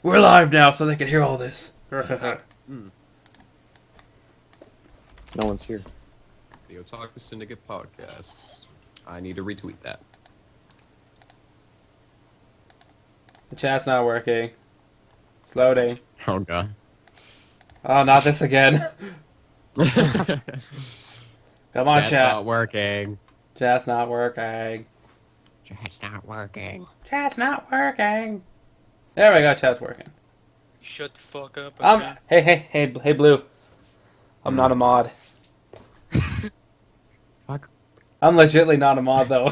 We're live now, so they can hear all this. No one's here. The Otaku Syndicate podcast. I need to retweet that. The chat's not working. It's loading. Oh god. Oh, not this again. Come on, That's chat. not working. Chat's not working. Chat's not working. Chat's not working. There we go. Chat's working. Shut the fuck up. Okay? Hey, Blue. I'm not a mod. Fuck. I'm legitly not a mod though.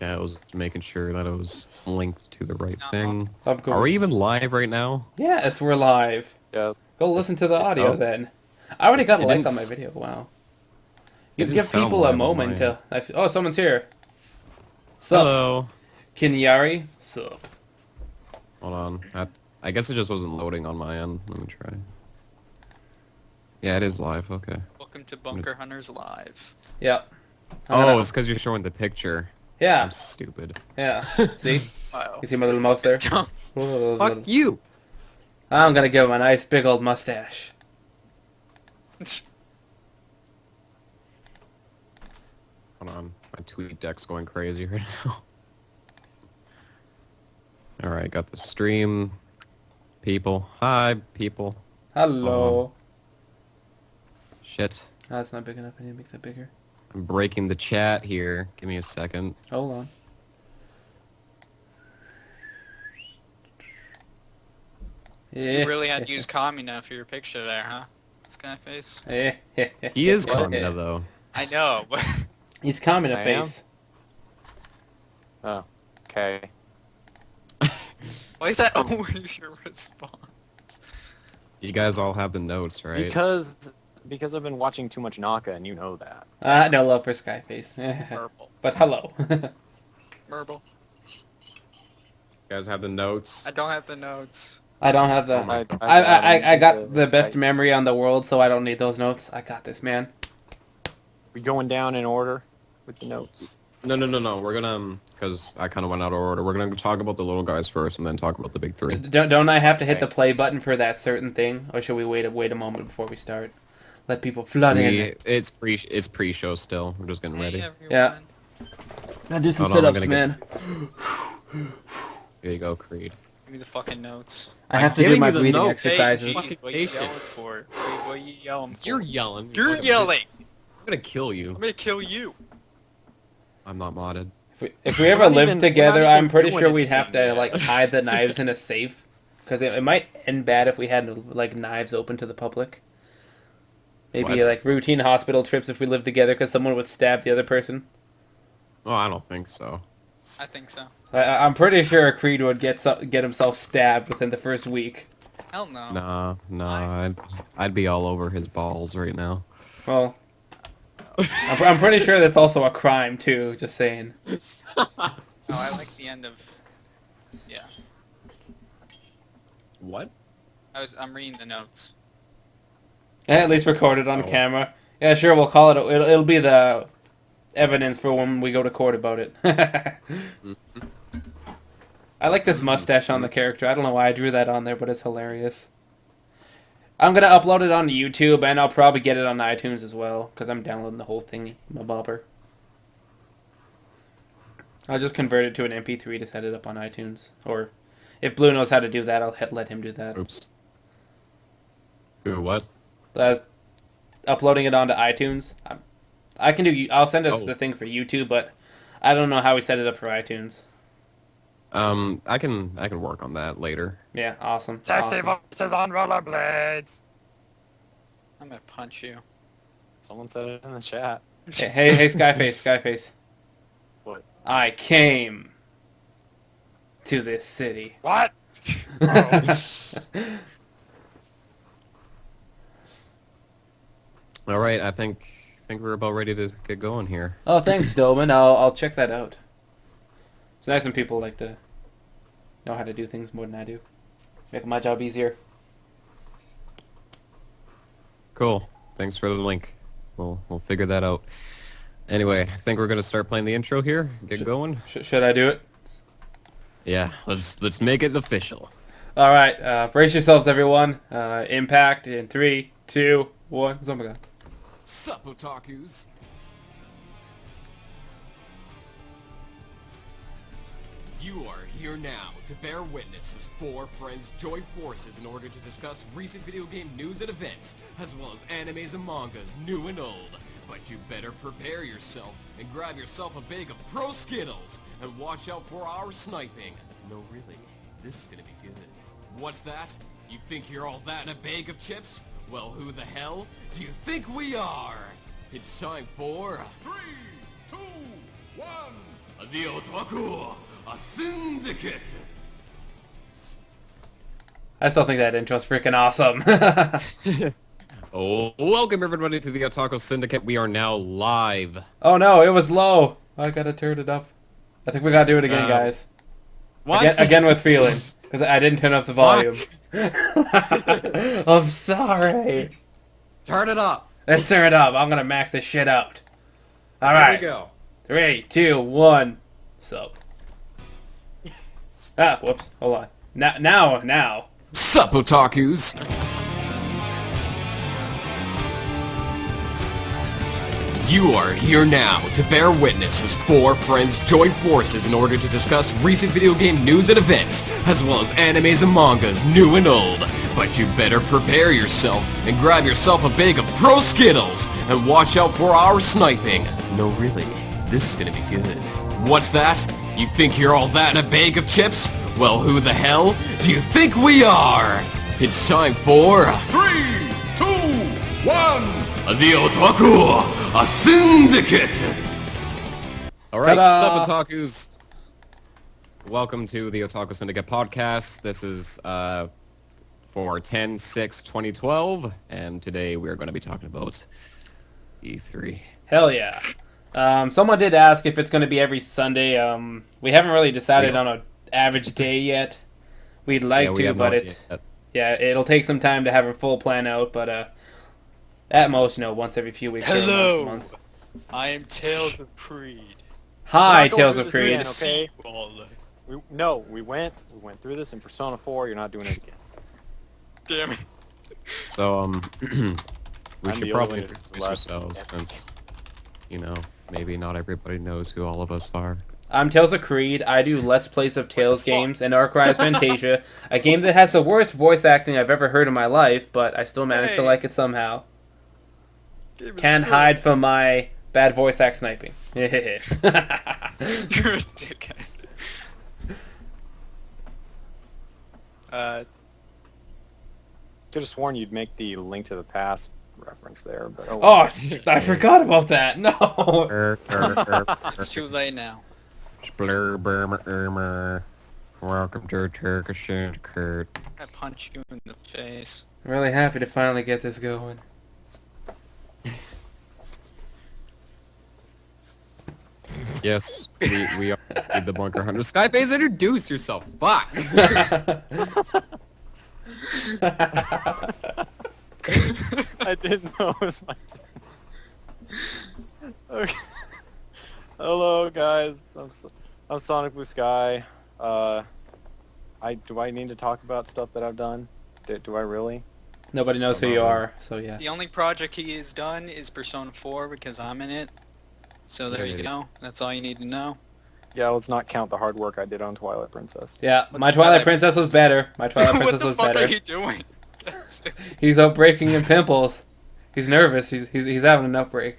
Okay, I was making sure that it was linked to the right thing. Of course. Are we even live right now? Yes, we're live. Yes. Go listen to the audio Oh. then. I already got a It like didn't on my s- video. Wow. it You didn't give sound people a live on moment mine. to. Actually, oh, someone's here. Sup, Hello. Kinyari? Sup. Hold on. I guess it just wasn't loading on my end. Let me try. Yeah, it is live. Okay. Welcome to Bunker Hunters Live. Yep. Oh, it's because you're showing the picture. Yeah. I'm stupid. Yeah. See? Wow. You see my little mouse there? Fuck you. I'm gonna give him a nice big old mustache. Hold on. My tweet deck's going crazy right now. Alright, got the stream. People. Hi, people. Hello. Shit. That's not big enough. I need to make that bigger. I'm breaking the chat here. Give me a second. Hold on. You really had to use Kamina for your picture there, huh? Skyface? He is What? Kamina, though. I know, but He's calming a I am? face. Oh. Okay. why is that always your response? You guys all have the notes, right? Because I've been watching too much Naka, and you know that. No love for Skyface. Merble. But hello. Merble. You guys have the notes. I don't have the notes. I don't have the. Oh my- I got added the best Skype. memory on the world, so I don't need those notes. I got this, man. We going down in order with the notes. No. We're gonna, because I kind of went out of order. We're gonna talk about the little guys first, and then talk about the big three. Don't I have to hit the Thanks. play button for that certain thing, or should we wait a moment before we start? Let people flood in. It's pre-show still. We're just getting ready. Hey, everyone. Yeah. Gotta do some Hold on, I'm sit-ups, gonna man. Here you go, Creed. Give me the fucking notes. I have I'm to do giving my you the breathing notes. exercises. Hey, geez, what are you yelling for? What are you yelling for? You're yelling. You're fucking yelling! bitch. I'm gonna kill you. I'm gonna kill you. I'm not modded. If we ever We're not lived even- we're together, not I'm even pretty doing sure we'd have anything to yet. like hide the knives in a safe, because it might end bad if we had like knives open to the public. Maybe What? like routine hospital trips if we lived together, because someone would stab the other person. Oh, I don't think so. I think so. I'm pretty sure Creed would get himself stabbed within the first week. Hell no. Nah. I'd be all over his balls right now. Well, I'm pretty sure that's also a crime too. Just saying. No, I like the end of... Yeah. What? I'm reading the notes. At least recorded on Oh. camera. Yeah, sure. We'll call it. It'll be the evidence for when we go to court about it. I like this mustache on the character. I don't know why I drew that on there, but it's hilarious. I'm gonna upload it on YouTube, and I'll probably get it on iTunes as well, because I'm downloading the whole thing, my bobber. I'll just convert it to an MP3 to set it up on iTunes. Or, if Blue knows how to do that, I'll let him do that. Oops. Ooh, what? Uploading it onto iTunes. I can do. I'll send us Oh. the thing for YouTube, but I don't know how we set it up for iTunes. I can work on that later. Yeah, awesome. Sexy awesome. voices on rollerblades. I'm gonna punch you. Someone said it in the chat. Hey, Skyface. What? I came to this city. What? All right, I think we're about ready to get going here. Oh, thanks, Dolman. I'll check that out. It's nice when people like to know how to do things more than I do. Make my job easier. Cool. Thanks for the link. We'll figure that out. Anyway, I think we're gonna start playing the intro here. Get going. Should I do it? Yeah, let's make it official. All right, brace yourselves, everyone. Impact in 3, 2, 1. Oh my god. Sup, otakus? You are here now to bear witness as four friends join forces in order to discuss recent video game news and events, as well as animes and mangas, new and old. But you better prepare yourself and grab yourself a bag of Pro Skittles and watch out for our sniping. No, really, this is gonna be good. What's that? You think you're all that in a bag of chips? Well, who the hell do you think we are? It's time for 3, 2, 1. The Otaku Syndicate. I still think that intro's freaking awesome. Oh, welcome everybody to the Otaku Syndicate. We are now live. Oh no, it was low. I gotta turn it up. I think we gotta do it again, guys. What? Again with feeling, because I didn't turn up the volume. I'm sorry. Turn it up. Let's turn it up. I'm gonna max this shit out. All Here right. we go. 3, 2, 1. So. Whoops. Hold on. Now. Sup, otakus? You are here now to bear witness as four friends join forces in order to discuss recent video game news and events, as well as animes and mangas, new and old. But you better prepare yourself and grab yourself a bag of Pro Skittles and watch out for our sniping. No, really, this is gonna be good. What's that? You think you're all that in a bag of chips? Well, who the hell do you think we are? It's time for 3, 2, 1. The Otaku Syndicate! Alright, Ta-da! sup otakus. Welcome to the Otaku Syndicate podcast. This is for 10/6/2012, and today we are going to be talking about E3. Hell yeah. Someone did ask if it's going to be every Sunday. We haven't really decided on an average day yet. We'd like we to, have but not yet. it'll take some time to have a full plan out. But at most, once every few weeks or once a Hello, month. I am Tales of Creed. Hi, We're not going Tales through of this Creed. again, okay? Well, We went through this in Persona 4. You're not doing it again. damn it. So, we I'm should the probably only one who's introduce left. ourselves since, maybe not everybody knows who all of us are. I'm Tales of Creed. I do Let's Plays of Tales games and Arc Rise Fantasia, a game that has the worst voice acting I've ever heard in my life, but I still managed to Hey. like it somehow. Game is Can't good. hide from my bad voice act sniping. You're a dickhead. Could have sworn you'd make the Link to the Past reference there, but Oh, I forgot about that. No. It's too late now. Welcome to Turkish Syndicate. I punch you in the face. I'm really happy to finally get this going. Yes, we are the Bunker Hunter. Skyface, introduce yourself. Fuck. I didn't know it was my turn. Okay. Hello, guys. I'm Sonic Blue Sky. Do I need to talk about stuff that I've done? Do I really? Nobody knows who you are, so yes. The only project he has done is Persona 4 because I'm in it. So there you go. That's all you need to know. Yeah, let's not count the hard work I did on Twilight Princess. Yeah, What's my Twilight Twilight Princess was better. My Twilight Princess was What the fuck better. are you doing? He's out breaking in pimples. He's nervous. He's having an outbreak.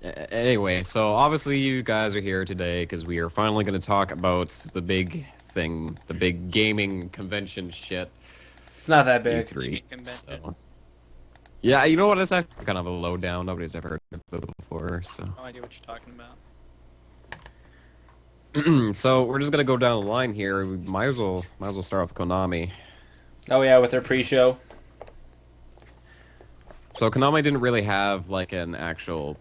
Anyway, so obviously you guys are here today because we are finally going to talk about the big thing, the big gaming convention shit. It's not that big. E3. Convention. So. Yeah, you know what? It's actually kind of a lowdown. Nobody's ever heard of it before, so. No idea what you're talking about. So we're just gonna go down the line here. We might as well start off with Konami. Oh yeah, with their pre-show. So Konami didn't really have like an actual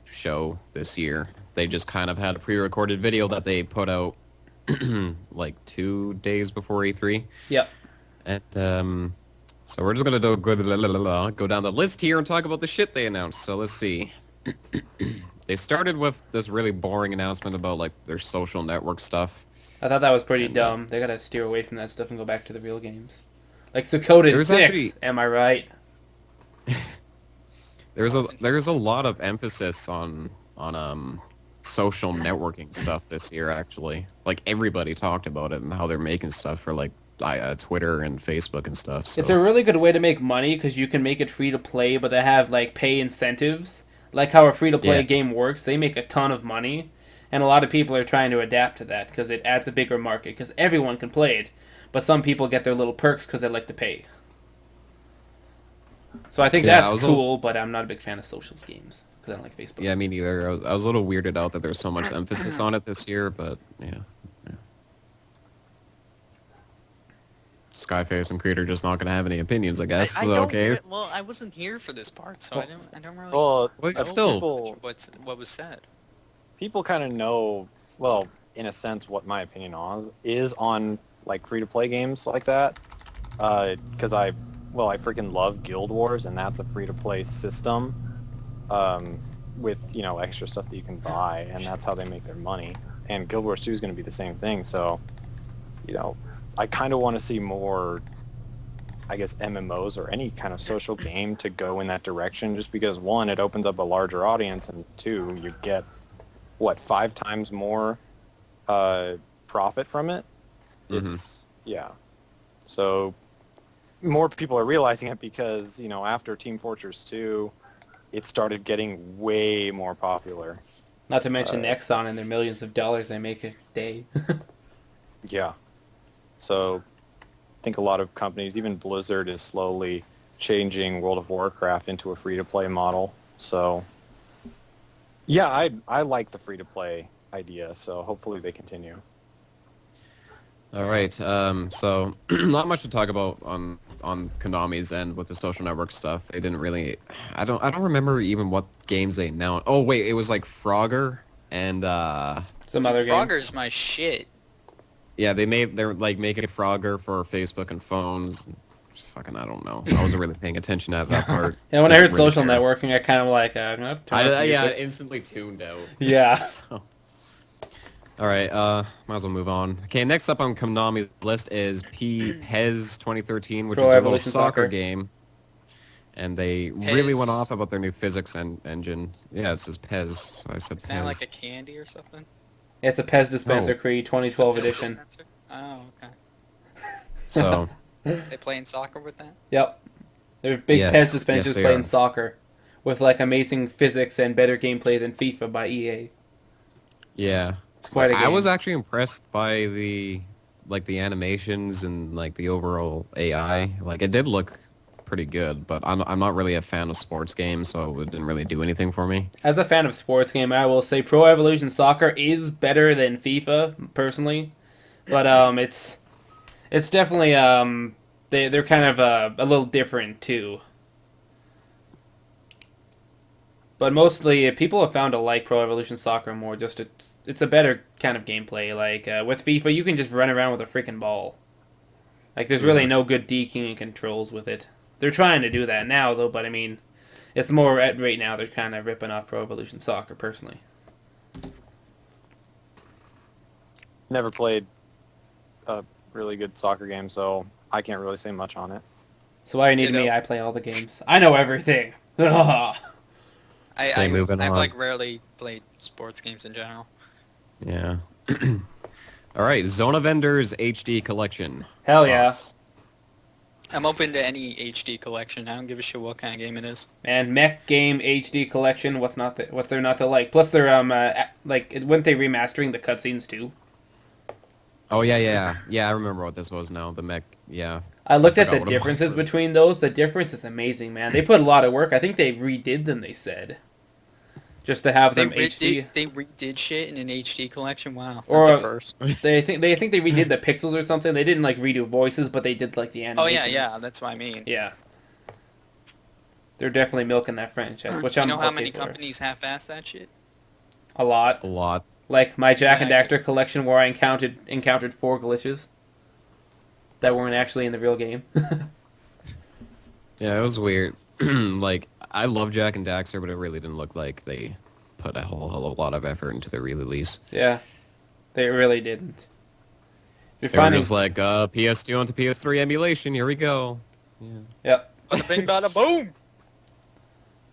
show this year. They just kind of had a pre-recorded video that they put out like 2 days before E3. Yep. And so we're just gonna go down the list here and talk about the shit they announced. So let's see. they started with this really boring announcement about like their social network stuff. I thought that was pretty And, dumb. They gotta steer away from that stuff and go back to the real games. Like Suikoden There's 6, actually- am I right? There's a lot of emphasis on social networking stuff this year actually. Like everybody talked about it and how they're making stuff for like Twitter and Facebook and stuff. So. It's a really good way to make money because you can make it free to play, but they have like pay incentives. Like how a free to play Yeah. game works, they make a ton of money, and a lot of people are trying to adapt to that because it adds a bigger market because everyone can play it, but some people get their little perks because they like to pay. So I think Yeah, I that's was a- cool, but I'm not a big fan of socials games because I don't like Facebook. Yeah, me neither. I was a little weirded out that there's so much emphasis on it this year, but yeah. Skyface and Creator just not gonna have any opinions, I guess. I So, don't okay. Well, I wasn't here for this part, so I don't really Well, But I still- people, what was said. people kind of know, well, in a sense, what my opinion is on like free-to-play games like that. Because I freaking love Guild Wars, and that's a free-to-play system with, extra stuff that you can buy, and that's how they make their money. And Guild Wars 2 is going to be the same thing, so, I kind of want to see more, I guess, MMOs or any kind of social game to go in that direction, just because, one, it opens up a larger audience, and two, you get, 5 times more profit from it? It's, yeah. So more people are realizing it because, after Team Fortress 2, it started getting way more popular. Not to mention Exxon and their millions of dollars they make a day. Yeah. So I think a lot of companies, even Blizzard, is slowly changing World of Warcraft into a free-to-play model. So, yeah, I like the free-to-play idea, so hopefully they continue. All right. So not much to talk about on Konami's end with the social network stuff. They didn't really. I don't remember even what games they announced. Oh wait, it was like Frogger and Some other game. Frogger's my shit. yeah, they're like making Frogger for Facebook and phones. Fucking, I don't know. I wasn't really paying attention at that part. Yeah, when I heard Didn't really social care. networking, I kind of like, I'm gonna turn off Yeah, music. instantly tuned out. Yeah. So. All right, might as well move on. Okay, next up on Konami's list is PES 2013, which Pro is a little Evolution soccer Soccer. game. And they really PES. went off about their new physics engine. Yeah, it says PES, so I said Is that PES. like a candy or something? It's a Pez Dispenser No. Creed 2012 edition. Oh, okay. So, They playing soccer with that? Yep. They're big Yes, Pez dispensers yes, they playing are. soccer with like amazing physics and better gameplay than FIFA by EA. yeah. It's quite a game. I was actually impressed by the animations and like the overall AI. Like it did look pretty good, but I'm not really a fan of sports games, so it didn't really do anything for me. As a fan of sports game, I will say Pro Evolution Soccer is better than FIFA personally, but it's definitely they're kind of a little different too. But mostly, people have found to like Pro Evolution Soccer more. Just it's a better kind of gameplay. Like with FIFA, you can just run around with a freaking ball. Like there's really no good deking and controls with it. They're trying to do that now, though. But I mean, it's more right now. They're kind of ripping off Pro Evolution Soccer, personally. Never played a really good soccer game, so I can't really say much on it. So why you need me? I play all the games. I know everything. Ugh. Okay, moving I've on. like rarely played sports games in general. Yeah. All right, Zone of Enders HD Collection. Hell yeah. Thoughts? I'm open to any HD collection. I don't give a shit what kind of game it is. And Mech Game HD Collection. What's there not to like? Plus they're weren't they remastering the cutscenes too? Oh yeah. I remember what this was now. The mech. Yeah. I looked at forgot the what it was. differences between those. The difference is amazing, man. They put a lot of work. I think they redid them. They said, just to have them HD. They redid shit in an HD collection. Wow, Or that's a first. They think they redid the pixels or something. They didn't like redo voices, but they did like the Oh animations. yeah, that's what I mean. Yeah. They're definitely milking that franchise, which You I'm know how okay many for. companies half-ass that shit? A lot. A lot. Like my Jack and Exactly. Daxter collection, where I encountered 4 glitches that weren't actually in the real game. Yeah, it was weird. Like I love Jack and Daxter, but it really didn't look like they put a whole lot of effort into the re-release. Yeah, they really didn't. You're They were finding, just like, PS2 onto PS3 emulation, here we go. Yeah. yep. Bada bing, bada boom.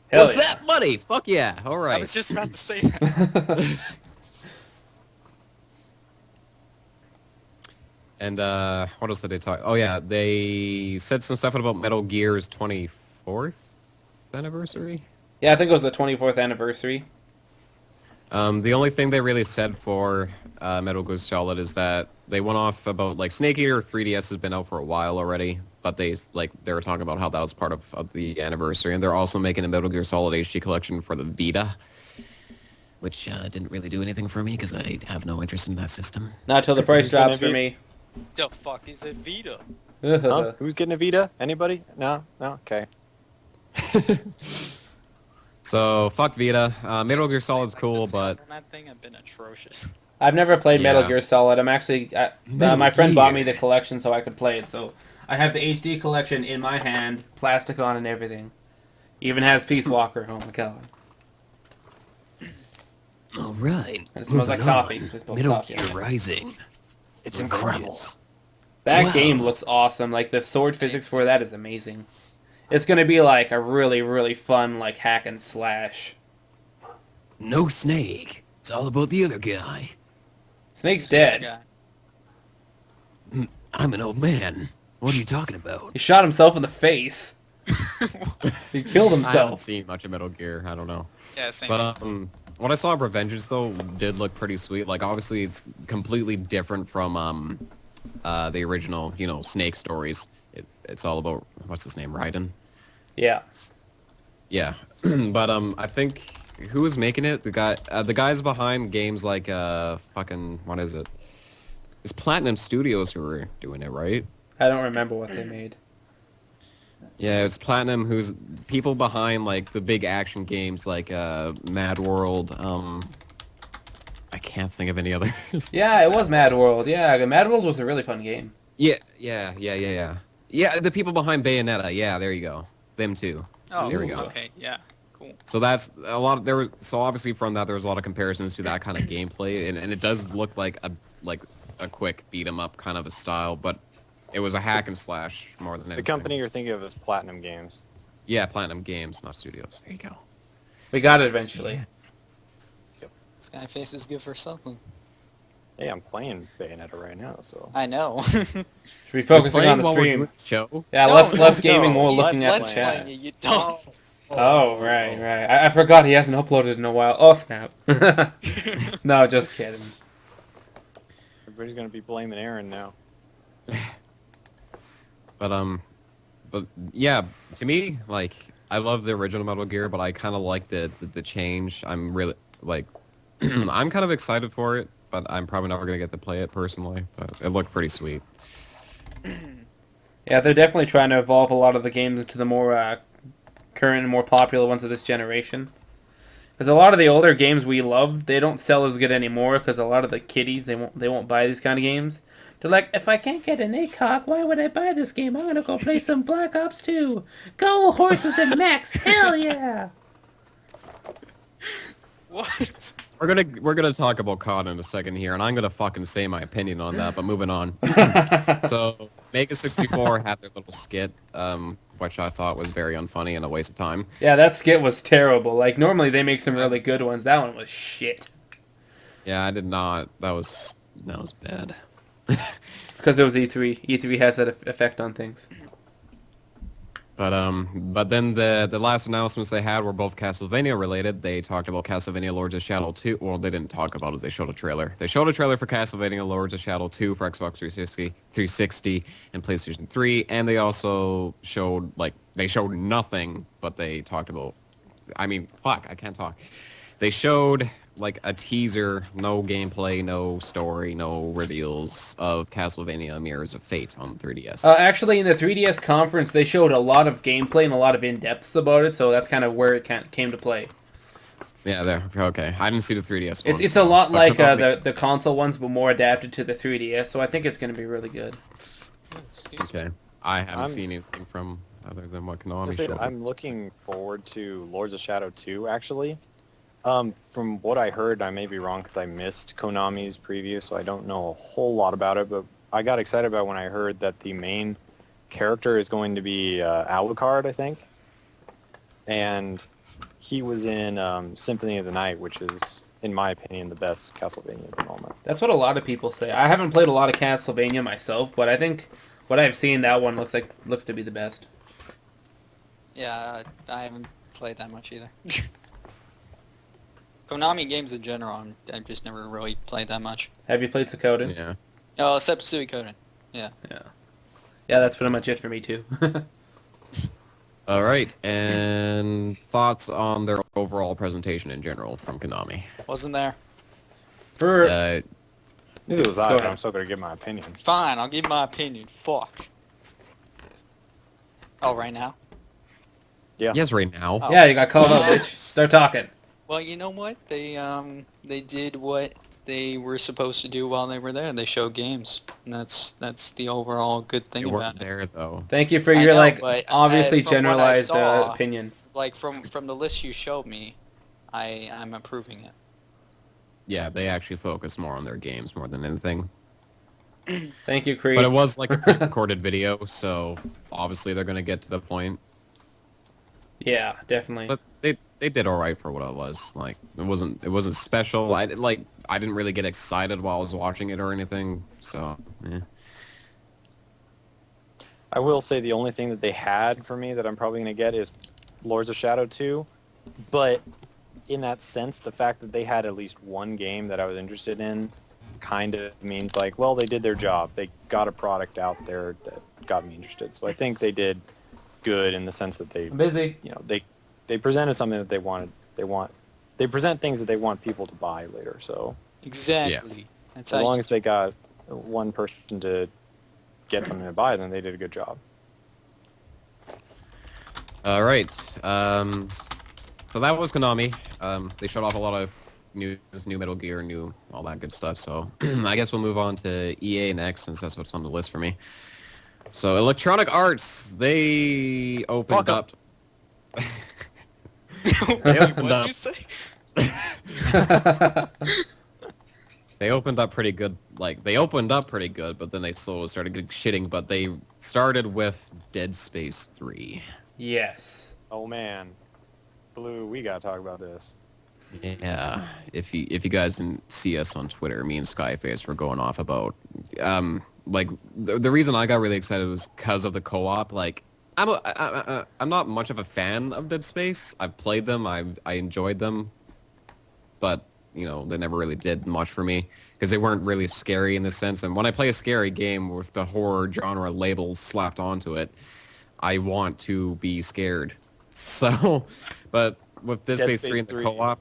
Hell What's yeah. that money? Fuck yeah, I alright. was just about to say that. And what else did they talk? Oh yeah, they said some stuff about Metal Gear's 24th anniversary. Yeah, I think it was the 24th anniversary. The only thing they really said for Metal Gear Solid is that they went off about like Snake Eater 3DS has been out for a while already, but they were talking about how that was part of the anniversary, and they're also making a Metal Gear Solid HD collection for the Vita, which didn't really do anything for me because I have no interest in that system. Not till the price Who's gonna drops for be- me. The fuck is a Vita? Huh? Who's getting a Vita? Anybody? No? No? Okay. So fuck Vita. Metal Gear Solid's Like, cool, the but sales on that thing have been atrocious. I've never played Metal Yeah. Gear Solid. I'm actually... Metal my friend bought me Gear. the collection so I could play it, so... I have the HD collection in my hand, plastic on and everything. Even has Peace Walker. Oh my god. all right. And it smells like coffee, 'cause it's both Metal coffee. Gear Rising. It's incredible. That Wow. game looks awesome. Like, the sword physics for that is amazing. It's gonna be, like, a really, really fun, like, hack and slash. No Snake. It's all about the other guy. Snake's dead. Yeah. I'm an old man. What are you talking about? He shot himself in the face. He killed I haven't himself. seen much of Metal Gear. I don't know. Yeah, same. But what I saw of Revengeance though did look pretty sweet. Like obviously it's completely different from the original, Snake stories. It's all about what's his name, Raiden. Yeah. Yeah, but I think who was making it? The guys behind games like fucking what is it? It's Platinum Studios who were doing it, right? I don't remember what they made. Yeah, it's Platinum who's people behind like the big action games like Mad World. I can't think of any others. Yeah, it was Mad World. Yeah, Mad World was a really fun game. Yeah, the people behind Bayonetta. Yeah, there you go. Them too. Oh, there we go. okay, yeah, cool. So that's a lot. So obviously from that there was a lot of comparisons to that kind of gameplay, and it does look like a quick beat 'em up kind of a style, but it was a hack and slash more than anything. The company you're thinking of is Platinum Games. Yeah, Platinum Games, not Studios. There you go. We got it eventually. Skyface is good for something. Hey, I'm playing Bayonetta right now, so... I know. Should be focusing on the While we're stream. doing the show. Yeah, No, less no, gaming, more he's looking at the Let's chat. play you don't. Oh, right. I forgot he hasn't uploaded in a while. Oh, snap. No, just kidding. Everybody's gonna be blaming Aaron now. But yeah, to me, like I love the original Metal Gear, but I kind of like the change. I'm really like, I'm kind of excited for it, but I'm probably never gonna get to play it personally. But it looked pretty sweet. Yeah, they're definitely trying to evolve a lot of the games into the more current and more popular ones of this generation. Because a lot of the older games we love, they don't sell as good anymore. Because a lot of the kiddies, they won't buy these kind of games. They're like, if I can't get an ACOG, why would I buy this game? I'm gonna go play some Black Ops 2. Go horses and mechs, hell yeah! What? We're gonna talk about COD in a second here, and I'm gonna fucking say my opinion on that. But moving on. So Mega 64 had their little skit, which I thought was very unfunny and a waste of time. Yeah, that skit was terrible. Like, normally they make some really good ones. That one was shit. Yeah, I did not. That was bad. It's because it was E3. E3 has that effect on things. But then the last announcements they had were both Castlevania related. They talked about Castlevania Lords of Shadow 2. Well, they didn't talk about it. They showed a trailer. They showed a trailer for Castlevania Lords of Shadow 2 for Xbox 360 and PlayStation 3, and they also showed nothing, but they talked about. I mean, fuck, I can't talk. They showed like a teaser, no gameplay, no story, no reveals of Castlevania Mirrors of Fate on 3DS. Actually, in the 3DS conference, they showed a lot of gameplay and a lot of in-depths about it, so that's kind of where it came to play. Yeah, there. Okay, I didn't see the 3DS ones. It's a lot but like Konami- the console ones, but more adapted to the 3DS, so I think it's going to be really good. Okay, I haven't I'm- seen anything from other than what I Konami said, showed. I'm looking forward to Lords of Shadow 2, actually. From what I heard, I may be wrong because I missed Konami's preview, so I don't know a whole lot about it, but I got excited about when I heard that the main character is going to be Alucard, I think. And he was in Symphony of the Night, which is, in my opinion, the best Castlevania at the moment. That's what a lot of people say. I haven't played a lot of Castlevania myself, but I think what I've seen, that one looks to be the best. Yeah, I haven't played that much either. Konami games in general, I've just never really played that much. Have you played Suikoden? Yeah. Oh, except Suikoden. Yeah. Yeah, that's pretty much it for me too. All right, and thoughts on their overall presentation in general from Konami? Wasn't there? For Neither was I, Go but ahead. I'm still going to give my opinion. Fine, I'll give my opinion. Fuck. Oh, right now? Yeah. Yes, right now. Oh. yeah, you got called out, bitch. Start talking. Well, you know what? They did what they were supposed to do while they were there. They showed games, and that's the overall good They thing weren't about it. there though. Thank you for I your know, but, obviously from what I generalized saw- opinion. Like from the list you showed me, I'm approving it. Yeah, they actually focused more on their games more than anything. Thank you, Creed. But it was like a pre-recorded video, so obviously they're gonna get to the point. Yeah, definitely. But they did all right for what it was. Like it wasn't special. I didn't really get excited while I was watching it or anything. So I will say the only thing that they had for me that I'm probably going to get is Lords of Shadow 2. But in that sense, the fact that they had at least one game that I was interested in kind of means like, well, they did their job. They got a product out there that got me interested. So I think they did good in the sense that they, I'm busy. you know, they presented something that they wanted. They present things that they want people to buy later. So Exactly. That's as how long you- as they got one person to get something to buy, then they did a good job. all right. So that was Konami. They showed off a lot of new Metal Gear, new all that good stuff. So I guess we'll move on to EA next, since that's what's on the list for me. So Electronic Arts, they opened Fuck 'em. up. Wait, opened what'd up. you say? They opened up pretty good. Like they opened up pretty good, but then they slowly started getting shitting. But they started with Dead Space 3. Yes. Oh man, Blue, we gotta talk about this. Yeah, if you guys didn't see us on Twitter, me and Skyface were going off about like the reason I got really excited was because of the co-op. Like I'm not much of a fan of Dead Space. I've played them, I enjoyed them, but you know they never really did much for me because they weren't really scary in the sense. And when I play a scary game with the horror genre label slapped onto it, I want to be scared. So, but with Dead Space 3 and the 3. co-op.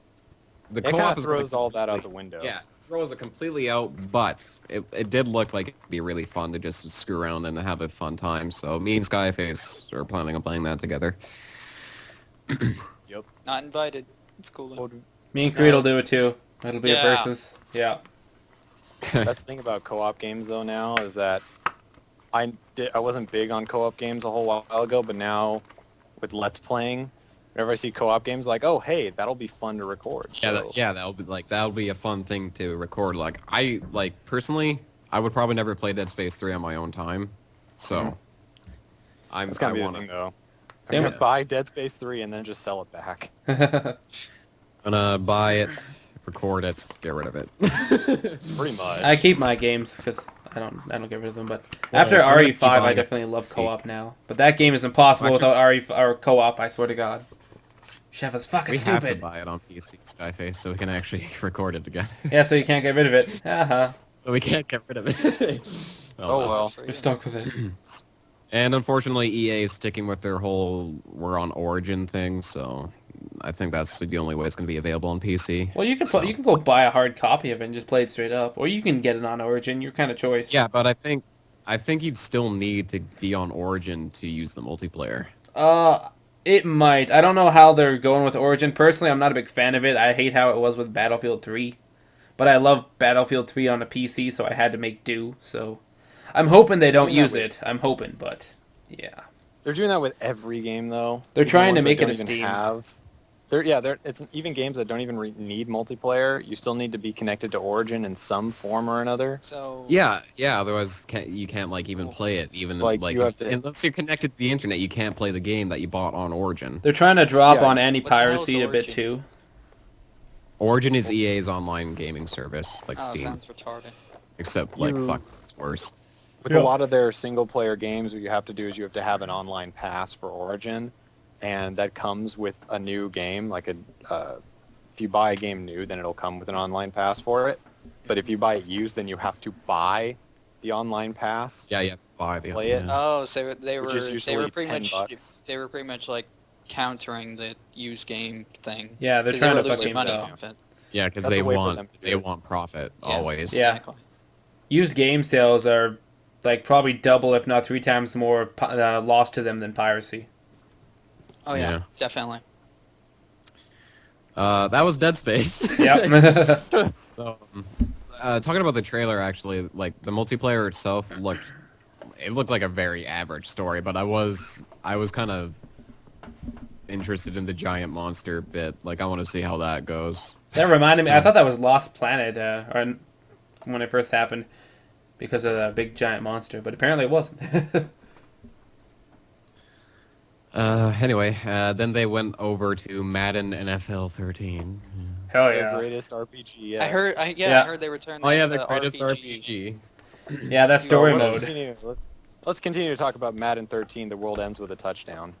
The It kind co-op of is throws all that out the window. Yeah, throws it completely out, but it did look like it'd be really fun to just screw around and have a fun time. So me and Skyface are planning on playing that together. Yep. Not invited. It's cool. Well, Though. Me and Creed will do it too. It'll be a Yeah. versus. Yeah. that's the thing about co-op games though now is that I wasn't big on co-op games a whole while ago, but now with Let's Playing, whenever I see co-op games, like, oh hey, that'll be fun to record. Yeah, So, that'll be a fun thing to record. Like I personally, I would probably never play Dead Space 3 on my own time. So that's gonna I be wanna- the thing though. I'm Same gonna with- buy Dead Space 3 and then just sell it back. gonna buy it, record it, get rid of it. Pretty much. I keep my games because I don't get rid of them. But after I'm gonna keep RE5, I buying it. definitely love co-op now. But that game is impossible Actually- without RE or co-op. I swear to God. Chef is fucking We have to stupid. buy it on PC, Skyface, so we can actually record it together. Yeah, so you can't get rid of it. Haha. So we can't get rid of it. Oh well. You're stuck with it. And unfortunately, EA is sticking with their whole "we're on Origin" thing, so I think that's the only way it's going to be available on PC. Well, you can So- you can go buy a hard copy of it and just play it straight up, or you can get it on Origin. Your kind of choice. Yeah, but I think you'd still need to be on Origin to use the multiplayer. It might. I don't know how they're going with Origin. Personally, I'm not a big fan of it. I hate how it was with Battlefield 3. But I love Battlefield 3 on a PC, so I had to make do. So I'm hoping they don't Doing that use with- it. I'm hoping, but yeah. They're doing that with every game though. They're Even trying to ones that make it don't a even Steam. Have It's even games that don't even need multiplayer. You still need to be connected to Origin in some form or another. So Yeah, yeah. Otherwise, you can't like even play it. Even Like, you have to- unless you're connected to the internet, you can't play the game that you bought on Origin. They're trying to drop Yeah, on what the hell anti-piracy is a bit Origin? too. Origin is EA's online gaming service, like oh, Steam, sounds retarded. except like You- fuck, it's worse. With a lot of their single-player games, what you have to do is you have to have an online pass for Origin, and that comes with a new game. Like if you buy a game new, then it'll come with an online pass for it. But if you buy it used, then you have to buy the online pass. Yeah, you have to buy the Play it. yeah. Oh, so they Which were is they usually were pretty $10 much bucks. they were pretty much like countering the used game thing. Yeah, they're 'Cause trying they to were fuck losing games money out. off it. Yeah, because That's they a way for want them to do they it. want profit Yeah. always. Yeah. Exactly. Used game sales are like probably double, if not 3 times more loss to them than piracy. Oh yeah, Yeah. definitely. That was Dead Space. Yep. So, talking about the trailer, actually, like the multiplayer itself looked like a very average story, but I was kind of interested in the giant monster bit. Like, I want to see how that goes. That reminded me. I thought that was Lost Planet, or when it first happened, because of the big giant monster. But apparently it wasn't. Anyway, then they went over to Madden NFL 13. Hell The yeah! greatest RPG yet. I heard. I Yeah. heard they returned. Oh yeah, that the to greatest RPG. RPG. Yeah, that So story let's mode. continue. Let's continue to talk about Madden 13. The world ends with a touchdown.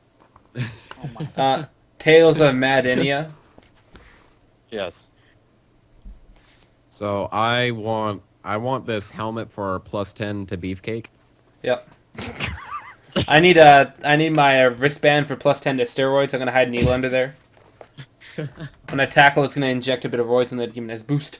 Oh my. Tales of Madenia. Yes. So I want this helmet for +10 to Beefcake. Yep. I need my wristband for +10 to steroids. I'm gonna hide a needle under there. When I tackle, it's gonna inject a bit of roids and then give me a nice boost.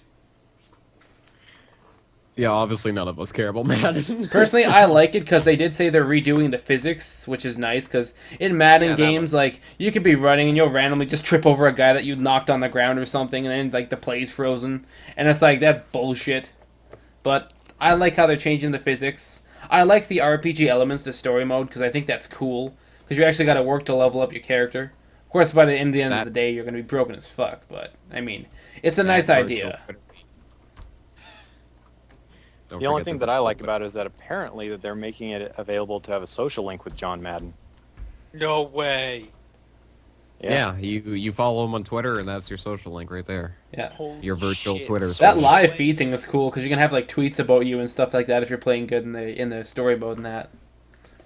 Yeah, obviously none of us care about Madden. Personally, I like it because they did say they're redoing the physics, which is nice. Because in Madden Yeah, that games, was- like you could be running and you'll randomly just trip over a guy that you knocked on the ground or something, and then like the play's frozen, and it's like that's bullshit. But I like how they're changing the physics. I like the RPG elements, the story mode, because I think that's cool. Because you actually got to work to level up your character. Of course, by the end of That- the day, you're going to be broken as fuck. But I mean, it's a nice That idea. virtual- Don't The only forget thing the that I like virtual- about it is that apparently that they're making it available to have a social link with John Madden. No way. Yeah, you follow him on Twitter, and that's your social link right there. Yeah. Holy Your virtual shit. Twitter That social. live feed thing is cool because you can have like tweets about you and stuff like that if you're playing good in the story mode and that.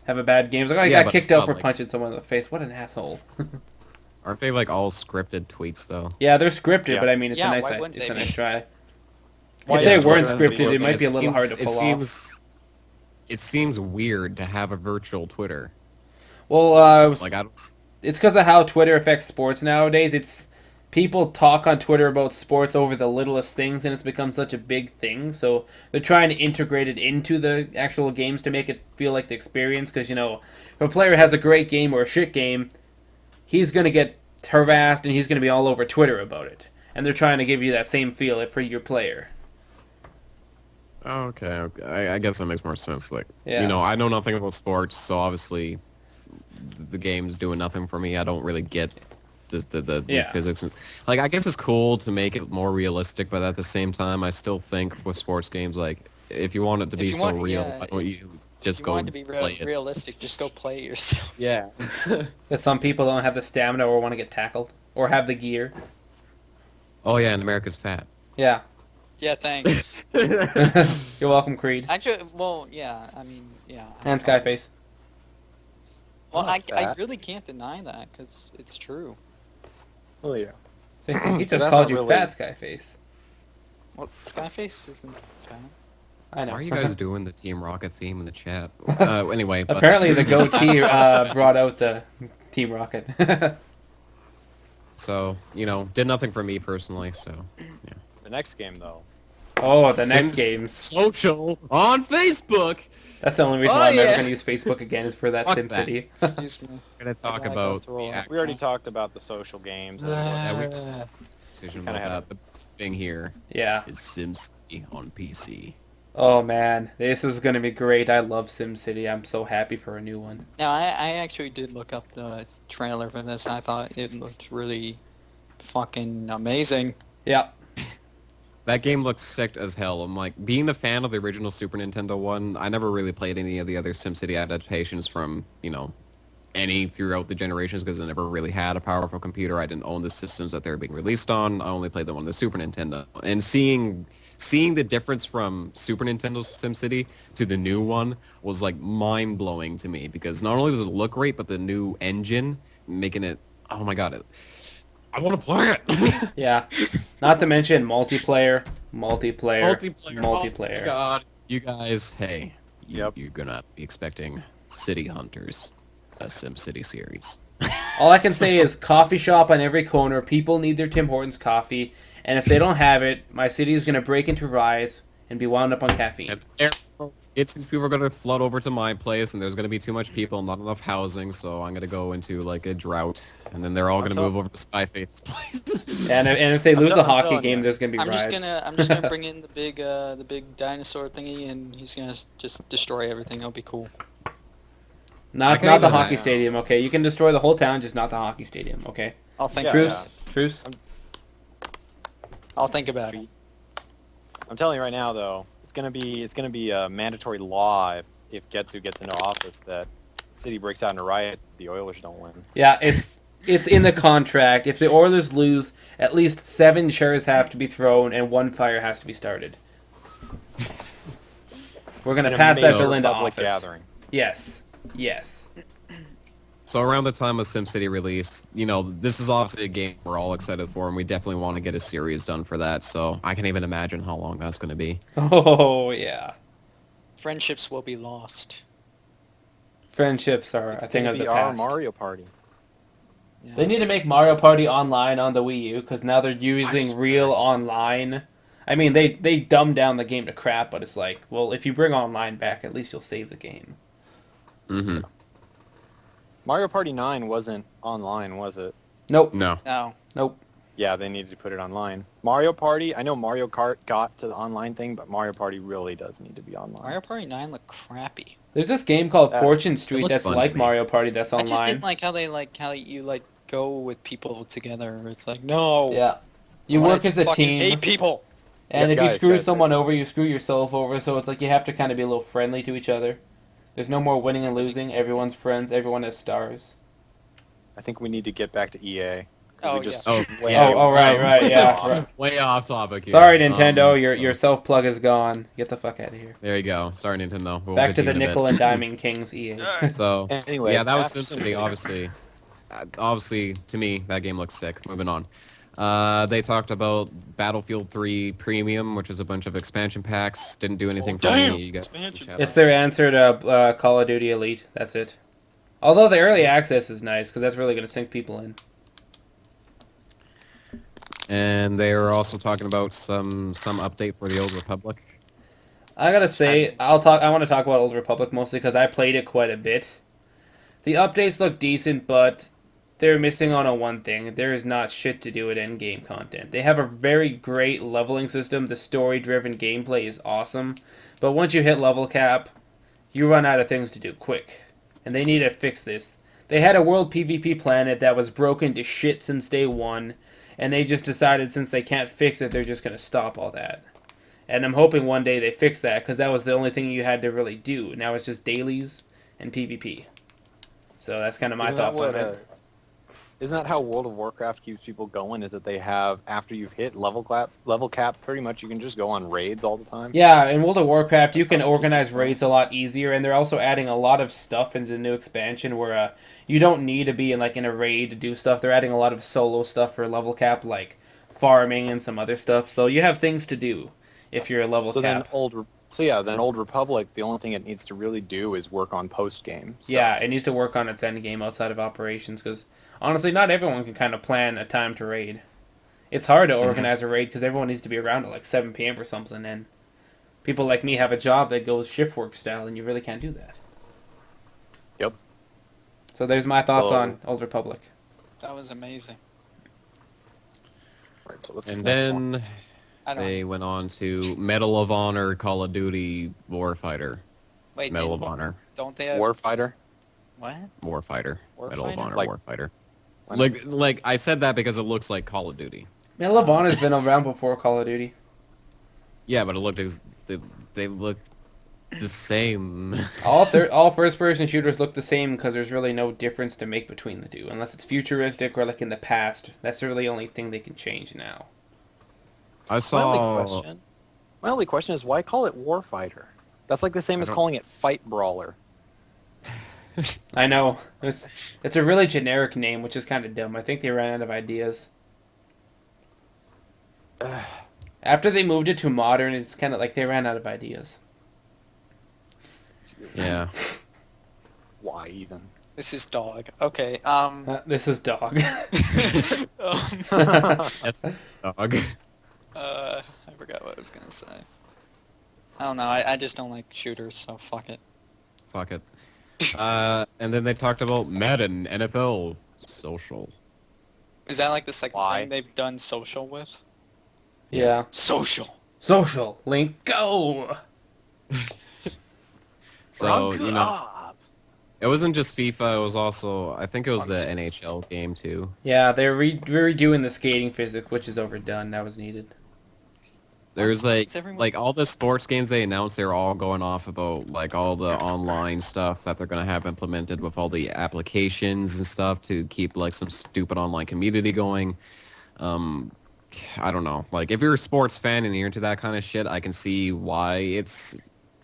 Have a bad game. It's like, oh, I Yeah, got but kicked it's out not for like- punching someone in the face. What an asshole. Aren't they like all scripted tweets though? Yeah, they're scripted, Yeah. but I mean, it's Yeah, a nice, why wouldn't it's they a nice be? try. Why If is they it weren't Twitter scripted, it might be a It little hard seems- to pull off. It seems weird to have a virtual Twitter. Well, Like I don't. it's because of how Twitter affects sports nowadays. It's people talk on Twitter about sports over the littlest things, and it's become such a big thing. So they're trying to integrate it into the actual games to make it feel like the experience. Because if a player has a great game or a shit game, he's gonna get harassed and he's gonna be all over Twitter about it. And they're trying to give you that same feel for your player. Oh, okay. I guess that makes more sense. Like, Yeah. I know nothing about sports, so obviously the game's doing nothing for me. I don't really get the Yeah. physics. And, like, I guess it's cool to make it more realistic, but at the same time, I still think with sports games, like, if you want it to If be you so want- real, yeah, why don't you just If you go want it to be play it? realistic, just go play it yourself. Yeah. Because some people don't have the stamina or want to get tackled or have the gear. Oh, yeah, and America's fat. Yeah. Yeah, thanks. You're welcome, Creed. Actually, well, yeah. I mean, yeah. And Skyface. Well, Not I fat. really can't deny that because it's true. Well, yeah. See, he just That's called not you really- fat, Skyface. Well, Skyface isn't fat. I know. Why are you guys doing the Team Rocket theme in the chat? Anyway, but, Apparently, the goatee brought out the Team Rocket. so did nothing for me personally. So yeah. The next game, though. Oh, the next Sims games. Social on Facebook. That's the only reason Oh, why I'm ever yeah. going to use Facebook again is for that Fuck SimCity. Excuse me. We're gonna talk Yeah, about go through all- We already talked about the social games. decision Kinda about have that. The thing here Yeah. is SimCity on PC. Oh, man. This is going to be great. I love SimCity. I'm so happy for a new one. Now, I actually did look up the trailer for this. I thought it looked really fucking amazing. Yeah. That game looks sick as hell. I'm like, being a fan of the original Super Nintendo one, I never really played any of the other SimCity adaptations from, any throughout the generations because I never really had a powerful computer. I didn't own the systems that they were being released on. I only played them on the Super Nintendo. And seeing the difference from Super Nintendo's SimCity to the new one was like mind-blowing to me because not only does it look great, but the new engine making it, oh my god, I want to play it. Yeah. Not to mention multiplayer. Multiplayer. Oh my Multiplayer. god. You guys, hey, Yep. you're gonna be expecting City Hunters, a SimCity series. All I can say is coffee shop on every corner. People need their Tim Hortons coffee. And if they don't have it, my city is going to break into riots and be wound up on caffeine. These people are going to flood over to my place, and there's going to be too much people, not enough housing, so I'm going to go into, like, a drought, and then they're all going to move over to Skyface's place. And if they lose a hockey telling game, you. there's going to be I'm riots. just gonna bring in the big dinosaur thingy, and he's gonna just destroy everything. It'll be cool. Not can the even hockey imagine. stadium, okay? You can destroy the whole town, just not the hockey stadium, okay? I'll think. Yeah, Truce? Truce? I'll think about it. I'm telling you right now, though, it's gonna be a mandatory law if Getsu gets into office that city breaks out in a riot, the Oilers don't win. Yeah, it's in the contract. If the Oilers lose, at least 7 chairs have to be thrown and 1 fire has to be started. We're going to In a pass that major bill into public office. gathering. Yes. Yes. So around the time of SimCity release, this is obviously a game we're all excited for, and we definitely want to get a series done for that, so I can't even imagine how long that's going to be. Oh, yeah. Friendships will be lost. Friendships are It's a thing gonna of the be our past. Mario Party. Yeah. They need to make Mario Party online on the Wii U because now they're using swear. real online. I mean, they dumbed down the game to crap, but it's like, well, if you bring online back, at least you'll save the game. Mm-hmm. Mario Party 9 wasn't online, was it? Nope. No. No. Nope. Yeah, they needed to put it online. Mario Party, I know Mario Kart got to the online thing, but Mario Party really does need to be online. Mario Party 9 looked crappy. There's this game called Fortune Street looked that's fun like to me. Mario Party that's I just online. didn't like how you go with people together. It's like, no. Yeah. You I work as a fucking team, hate people. and Yeah, if you guys, screw guys, someone over, you screw yourself over, so it's like you have to kind of be a little friendly to each other. There's no more winning and losing. Everyone's friends. Everyone has stars. I think we need to get back to EA. Oh, We just yeah. Oh, way yeah. out- Right, yeah. Right. Way off topic here. Sorry, Nintendo, so- your self-plug is gone. Get the fuck out of here. There you go. Sorry, Nintendo. We'll Back get to you the in a bit. nickel and diming kings, EA. So, Anyway, yeah, that was after SimCity, SimCity. obviously. Obviously, to me, that game looks sick. Moving on. They talked about Battlefield 3 Premium, which is a bunch of expansion packs. Didn't do anything for me. You guys Expansion. It's their answer to Call of Duty Elite. That's it. Although the early access is nice, because that's really going to sink people in. And they were also talking about some update for the Old Republic. I gotta say, I want to talk about Old Republic mostly because I played it quite a bit. The updates look decent, but they're missing on a one thing. There is not shit to do with end-game content. They have a very great leveling system. The story-driven gameplay is awesome. But once you hit level cap, you run out of things to do quick. And they need to fix this. They had a world PvP planet that was broken to shit since day one, and they just decided since they can't fix it, they're just going to stop all that. And I'm hoping one day they fix that, because that was the only thing you had to really do. Now it's just dailies and PvP. So that's kind of my thoughts on it. Isn't that how World of Warcraft keeps people going? Is that they have, after you've hit level cap, pretty much you can just go on raids all the time? Yeah, in World of Warcraft, you can organize raids a lot easier, and they're also adding a lot of stuff into the new expansion where you don't need to be in a raid to do stuff. They're adding a lot of solo stuff for level cap, like farming and some other stuff. So you have things to do if you're a level So cap. then Old Republic, the only thing it needs to really do is work on post-game stuff. Yeah, it needs to work on its end game outside of operations, because honestly, not everyone can kind of plan a time to raid. It's hard to organize a raid because everyone needs to be around at like 7 p.m. or something, and people like me have a job that goes shift work style, and you really can't do that. Yep. So there's my thoughts So- on Old Republic. That was amazing. Right, so what's And this next one? then I don't they went on to Medal of Honor Call of Duty Warfighter. wait. Medal of Honor. Don't they have Warfighter? what? Warfighter. Medal of Warfighter? Honor Like- Warfighter. Like I said that because it looks like Call of Duty. Medal of Honor's been around before Call of Duty. Yeah, but it looked they look the same. All first-person shooters look the same because there's really no difference to make between the two, unless it's futuristic or like in the past. That's really the only thing they can change now. I My saw. only question is why call it Warfighter? That's like the same as calling it Fight Brawler. I know it's a really generic name, which is kind of dumb. I think they ran out of ideas. After they moved it to modern, it's kind of like they ran out of ideas. Yeah. Why even? This is dog. Okay. This is dog. That's dog. I forgot what I was gonna say. I don't know. I just don't like shooters, so fuck it. Fuck it. And then they talked about Madden NFL social. Is that like the second Why? thing they've done social with? Yeah. Social. Social. Link, go! So, you know, it wasn't just FIFA, it was also, I think it was the NHL game too. Yeah, they're redoing the skating physics, which is overdone. That was needed. There's Is everyone- like all the sports games they announced, they were all going off about like all the online stuff that they're going to have implemented with all the applications and stuff to keep like some stupid online community going. I don't know. Like if you're a sports fan and you're into that kind of shit, I can see why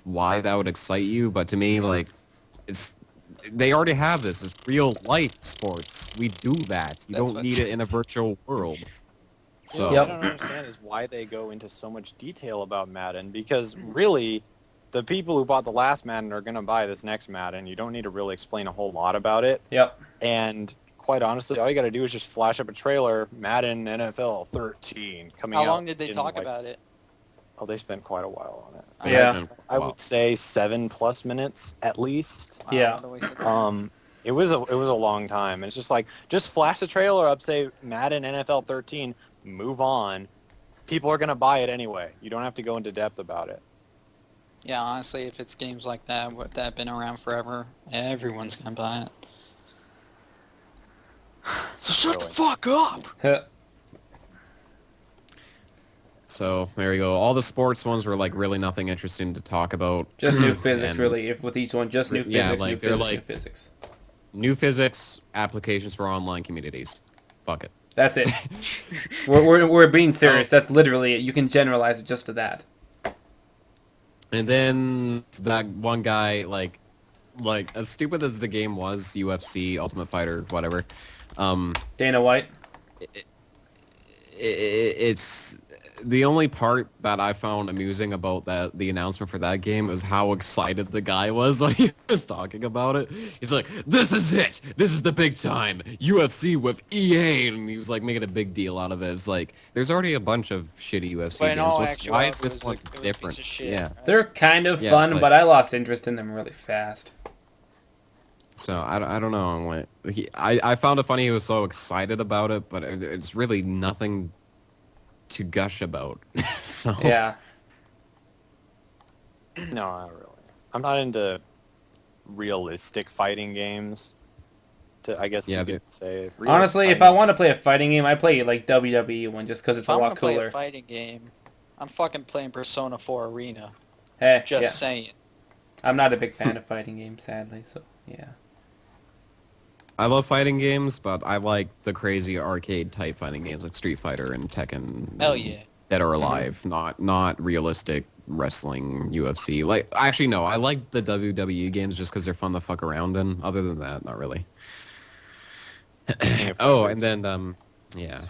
that would excite you, but to me like they already have this. It's real life sports. We do that. You don't need it in a virtual world. So What I don't understand is why they go into so much detail about Madden, because really, the people who bought the last Madden are going to buy this next Madden. You don't need to really explain a whole lot about it. Yep. And quite honestly, all you got to do is just flash up a trailer, Madden NFL 13 coming out. How long did they in, talk like- about it? Oh, they spent quite a while on it. Yeah. I would say 7+ minutes at least. Wow, Yeah. what a waste of time. It was a long time. It's just like, just flash the trailer up, say Madden NFL 13, move on. People are going to buy it anyway. You don't have to go into depth about it. Yeah, honestly, if it's games like that that have been around forever, everyone's gonna buy it. So shut the Really. fuck up! So there you go. All the sports ones were like really nothing interesting to talk about. Just new physics, And really. If with each one, just new physics, Yeah, new like, they're physics, like- new physics. New physics applications for online communities. Fuck it. That's it. we're being serious. That's literally it. You can generalize it just to that. And then that one guy, like as stupid as the game was, UFC, Ultimate Fighter, whatever. Dana White. It's the only part that I found amusing about the announcement for that game is how excited the guy was when he was talking about it. He's like, "This is it. This is the big time UFC with EA," and he was like making a big deal out of it. It's like there's already a bunch of shitty UFC But in games. all Why is actuality, this it one was a piece of different? shit, Yeah. right? They're kind of Yeah, fun, it's like- but I lost interest in them really fast. So I don't know. I found it funny he was so excited about it, but it's really nothing to gush about. So Yeah. No, not really. I'm not into realistic fighting games. I guess Yeah, you they- could say. Honestly, if I want to play a fighting game, I play like WWE one just because it's If a I'm lot gonna play cooler. a fighting game, I'm fucking playing Persona 4 Arena. Hey, Just yeah. saying. I'm not a big fan of fighting games, sadly. So yeah. I love fighting games, but I like the crazy arcade type fighting games like Street Fighter and Tekken. Hell and yeah. Dead or Alive, not realistic wrestling UFC. Like actually no, I like the WWE games just because they're fun to fuck around in. Other than that, not really. Oh, and then yeah.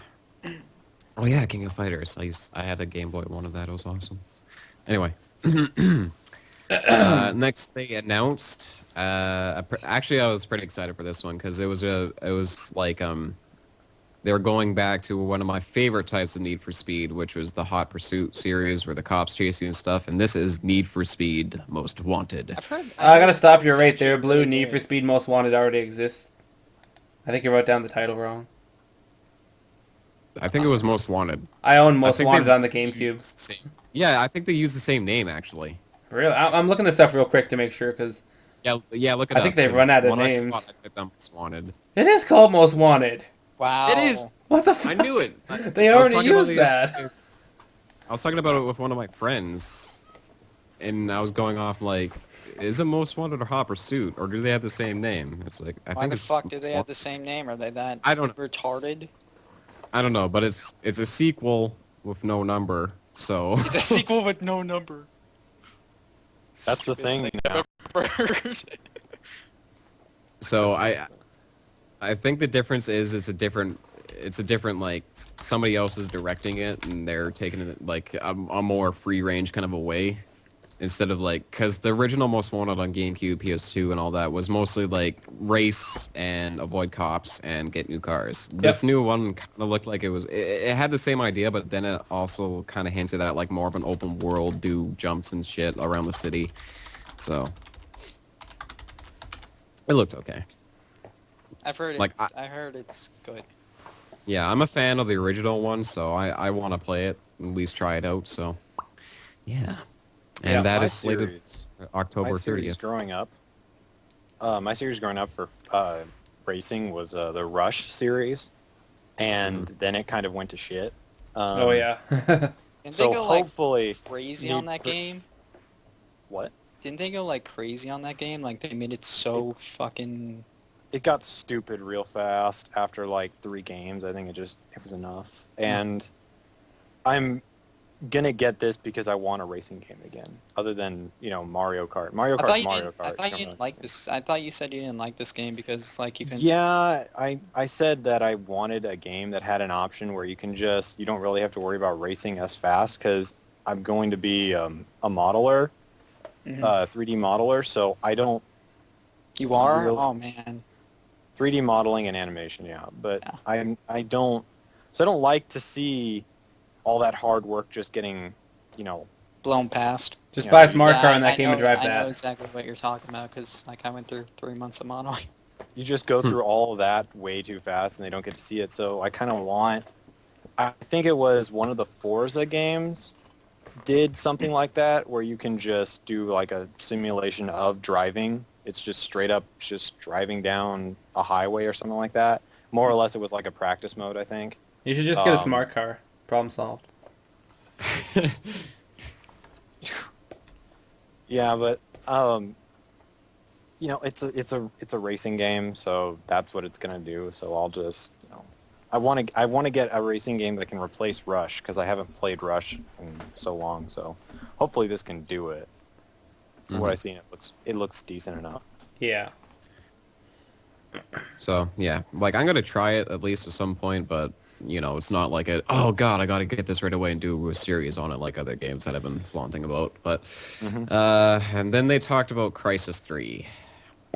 Oh yeah, King of Fighters. I had a Game Boy one of that. It was awesome. Anyway, next they announced. Actually, I was pretty excited for this one because it was like they were going back to one of my favorite types of Need for Speed, which was the Hot Pursuit series where the cops chase you and stuff. And this is Need for Speed Most Wanted. I've heard. I gotta stop you it's right there. actually Blue really Need good. for Speed Most Wanted already exists. I think you wrote down the title wrong. I think it was Most Wanted. I own I Most think Wanted they- on the GameCube. Yeah, I think they use the same name actually. Really? I'm looking this up real quick to make sure because Yeah, look it I up. think they 'cause run out of when I names. saw it, I typed down Most Wanted. it is called Most Wanted. Wow. It is. What the I fuck? knew it. They I was already talking about used the- that. I was talking about it with one of my friends, and I was going off like, is it Most Wanted or Hot Pursuit, or do they have the same name? It's like I Why think the it's fuck do Most they have Wanted. the same name? Are they that I don't- retarded? I don't know, but it's a sequel with no number, so It's a sequel with no number. That's the thing now. so I think the difference is it's a different like somebody else is directing it and they're taking it like a more free range kind of a way instead of like because the original Most Wanted on GameCube, PS2, and all that was mostly like race and avoid cops and get new cars. This new one kind of looked like it had the same idea, but then it also kind of hinted at like more of an open world, do jumps and shit around the city. So it looked okay. I've heard Like, I heard it's good. Yeah, I'm a fan of the original one, so I want to play it, at least try it out, so yeah. And Yeah, that My is slated series- October my series 30th. growing up. My series growing up for racing was the Rush series, and then it kind of went to shit. Oh yeah. Didn't So they go like hopefully, crazy Need on that for- game? what? Didn't they go like crazy on that game? Like they made it so fucking. It got stupid real fast after like 3 games. I think it was enough. And I'm gonna get this because I want a racing game again, other than Mario Kart. Mario Kart's Mario Kart. I thought you don't didn't really like this. I thought you said you didn't like this game because like you can. Yeah, I said that I wanted a game that had an option where you don't really have to worry about racing as fast because I'm going to be a modeler, Mhm. 3D modeler, so I don't You are? Real- Oh man. 3D modeling and animation, yeah, but Yeah. I don't like to see all that hard work just getting, Blown past. Just Yeah, buy a you- smart car Yeah, in that game and drive I know that. exactly what you're talking about because like I went through 3 months of modeling. you just go through all of that way too fast and they don't get to see it. So I kind of I think it was one of the Forza games did something like that where you can just do like a simulation of driving. It's just straight up just driving down a highway or something like that. More or less it was like a practice mode, I think. You should just get a Um, smart car. Problem solved. Yeah, but it's a racing game, so that's what it's gonna do. So I'll just I want to get a racing game that can replace Rush because I haven't played Rush in so long. So hopefully this can do it. From what I've seen, it looks decent enough. Yeah. So yeah, like I'm gonna try it at least at some point, but it's not like oh god, I gotta get this right away and do a series on it like other games that I've been flaunting about. But and then they talked about Crysis 3.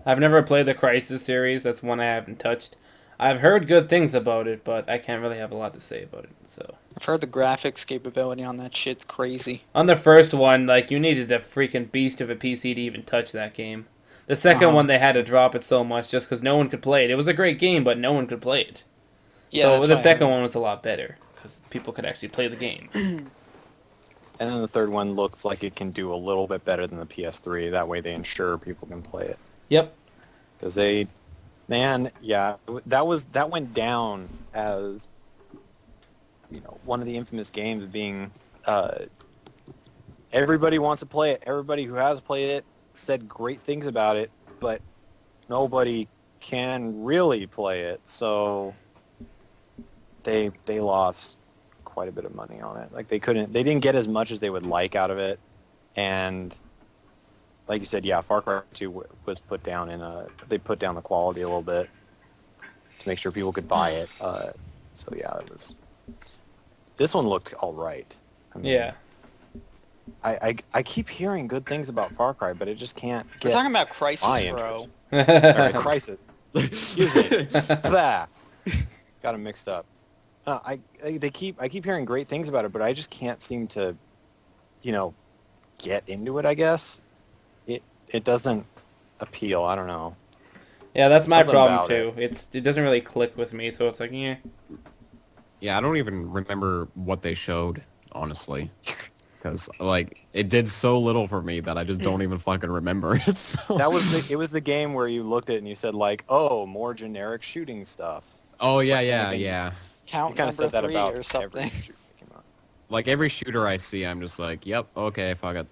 I've never played the Crysis series. That's one I haven't touched. I've heard good things about it, but I can't really have a lot to say about it. So I've heard the graphics capability on that shit's crazy. on the first one, like you needed a freaking beast of a PC to even touch that game. The second one, they had to drop it so much just because no one could play it. It was a great game, but no one could play it. Yeah, so that's the why I second heard. one was a lot better because people could actually play the game. And then the third one looks like it can do a little bit better than the PS3. That way they ensure people can play it. Yep. Because that went down as one of the infamous games being everybody wants to play it. Everybody who has played it said great things about it, but nobody can really play it. So they lost quite a bit of money on it. Like they didn't get as much as they would like out of it, and like you said, yeah, Far Cry 2 was put down they put down the quality a little bit to make sure people could buy it. So yeah, this one looked all right. I mean, Yeah. I keep hearing good things about Far Cry, but it just can't We're get talking about my Crysis, interest. bro. Sorry, Crysis. Excuse me. Blah. Got them mixed up. I keep hearing great things about it, but I just can't seem to, get into it. I guess it doesn't appeal. I don't know. Yeah, that's my Something problem about too. It doesn't really click with me, so it's like, yeah. Yeah, I don't even remember what they showed, honestly. Because, like, it did so little for me that I just don't even fucking remember it. So. It was the game where you looked at it and you said like, oh, more generic shooting stuff. Oh yeah, Like, yeah, even yeah. Count You kind of number said that 3 about or something. every shooter that came out. Like every shooter I see, I'm just like, yep, okay, fuck it.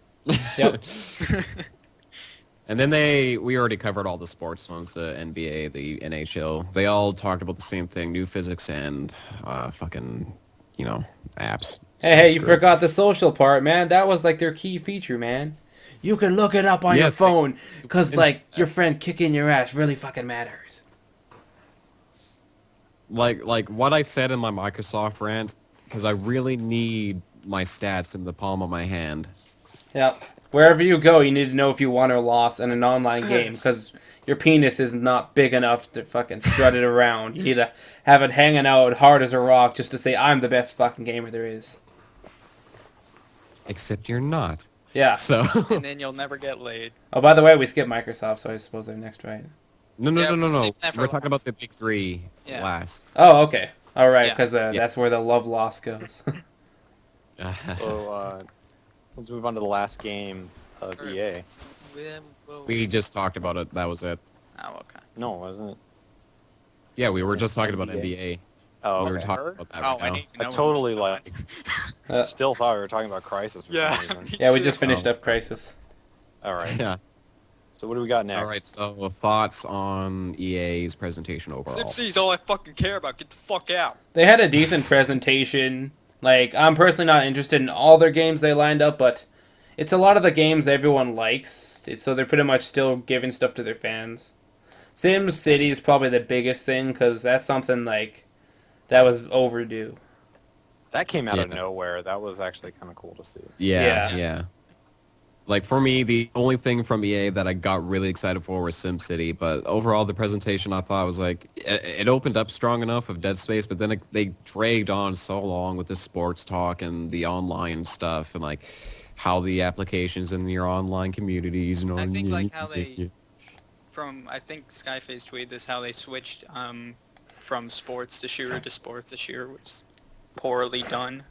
Yep. And then we already covered all the sports ones, the NBA, the NHL. They all talked about the same thing, new physics and fucking, apps. So Hey, you screw it. forgot the social part, man. That was like their key feature, man. You can look it up on your Yes, they phone, cause didn't do like your friend kicking your ass really fucking matters. like what I said in my Microsoft rant, because I really need my stats in the palm of my hand. Yep. Wherever you go, you need to know if you won or lost in an online game, because your penis is not big enough to fucking strut it around. You need to have it hanging out hard as a rock just to say I'm the best fucking gamer there is. Except you're not. Yeah. So And then you'll never get laid. Oh, by the way, we skipped Microsoft, so I suppose they're next, right? no, no, Yeah, no, no, we'll no. save that for We're talking about last. the big three Yeah. last. Oh, okay. All right, Yeah. because that's where the love loss goes. So let's move on to the last game of EA. We just talked about it. That was it. Oh, okay. No, wasn't it? Yeah, we were just talking about NBA. NBA. Oh, We were okay. talking about that Oh, right I now. need to I know. totally like. Uh, Still thought we were talking about Crysis for Yeah. some reason. yeah, we just finished up Crysis. All right. Yeah. So what do we got next? All right. So thoughts on EA's presentation overall? C's all I fucking care about. Get the fuck out. They had a decent presentation. Like, I'm personally not interested in all their games they lined up, but it's a lot of the games everyone likes. So they're pretty much still giving stuff to their fans. Sim City is probably the biggest thing, because that's something, like, that was overdue. That came out of Yeah. nowhere. That was actually kind of cool to see. Yeah, Yeah. Like for me, the only thing from EA that I got really excited for was SimCity, but overall the presentation I thought was like it opened up strong enough of Dead Space, but then they dragged on so long with the sports talk and the online stuff and like how the applications in your online communities. I think like how they I think Skyface tweeted this, how they switched from sports to sports to shooter was poorly done.